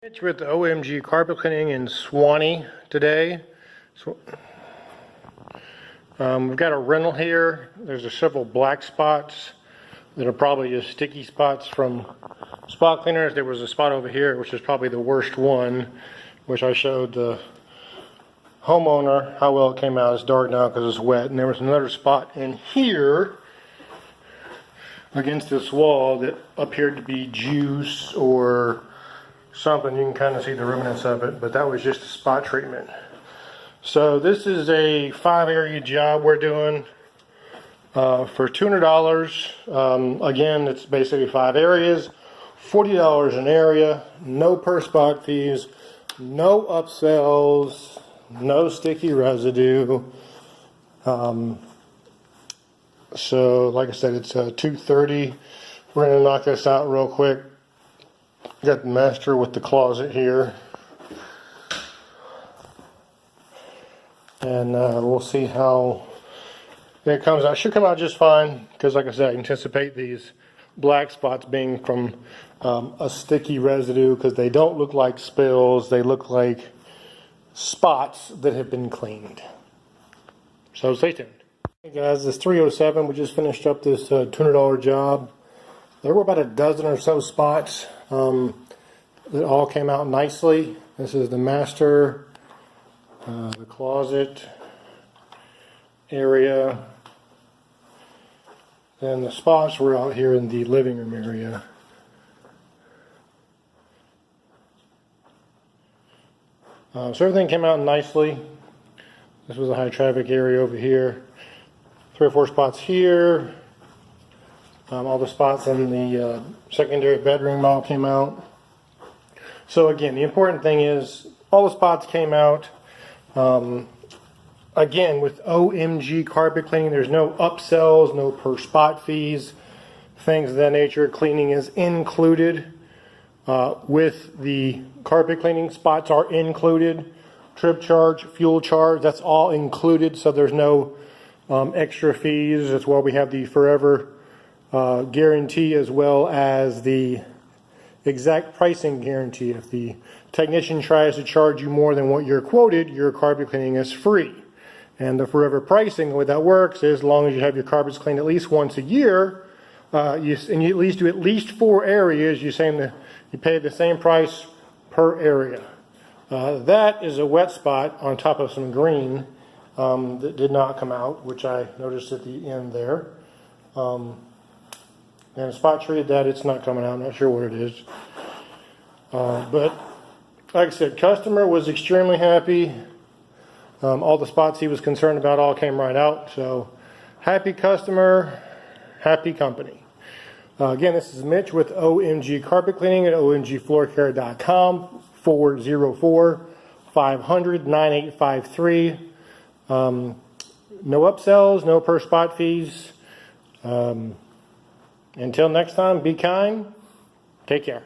It's with the OMG carpet cleaning in Suwanee today. So, we've got a rental here. There's several black spots that are probably just sticky spots from spot cleaners. There was a spot over here, which is probably the worst one, which I showed the homeowner how well it came out. It's dark now because it's wet. And there was another spot in here against this wall that appeared to be juice or something. You can kind of see the remnants of it, but that was just a spot treatment. So this is a 5-area job we're doing for $200. Again, it's basically 5 areas, $40 an area, no per spot fees, no upsells, no sticky residue. So like I said, it's $230. We're going to knock this out real quick. Got the master with the closet here, and we'll see how it comes out. It should come out just fine because, like I said, I anticipate these black spots being from a sticky residue because they don't look like spills. They look like spots that have been cleaned. So stay tuned. Hey guys, it's 3:07. We just finished up this $200 job. There were about a dozen or so spots that all came out nicely. This is the master, the closet area. Then the spots were out here in the living room area. So everything came out nicely. This was a high traffic area over here. 3 or 4 spots here. All the spots in the secondary bedroom all came out. So again, the important thing is all the spots came out. Again, with OMG carpet cleaning, there's no upsells, no per spot fees, things of that nature. Cleaning is included with the carpet cleaning. Spots are included. Trip charge, fuel charge, that's all included. So there's no extra fees. That's why we have the forever guarantee, as well as the exact pricing guarantee. If the technician tries to charge you more than what you're quoted, your carpet cleaning is free. And the forever pricing, the way that works is, as long as you have your carpets cleaned at least once a year, and you at least do at least 4 areas, you pay the same price per area. That is a wet spot on top of some green that did not come out, which I noticed at the end there. And spot treated that, it's not coming out. I'm not sure what it is. But like I said, customer was extremely happy. All the spots he was concerned about all came right out. So happy customer, happy company. Again, this is Mitch with OMG Carpet Cleaning at omgfloorcare.com, 404-500-9853. No upsells, no per spot fees. Until next time, be kind. Take care.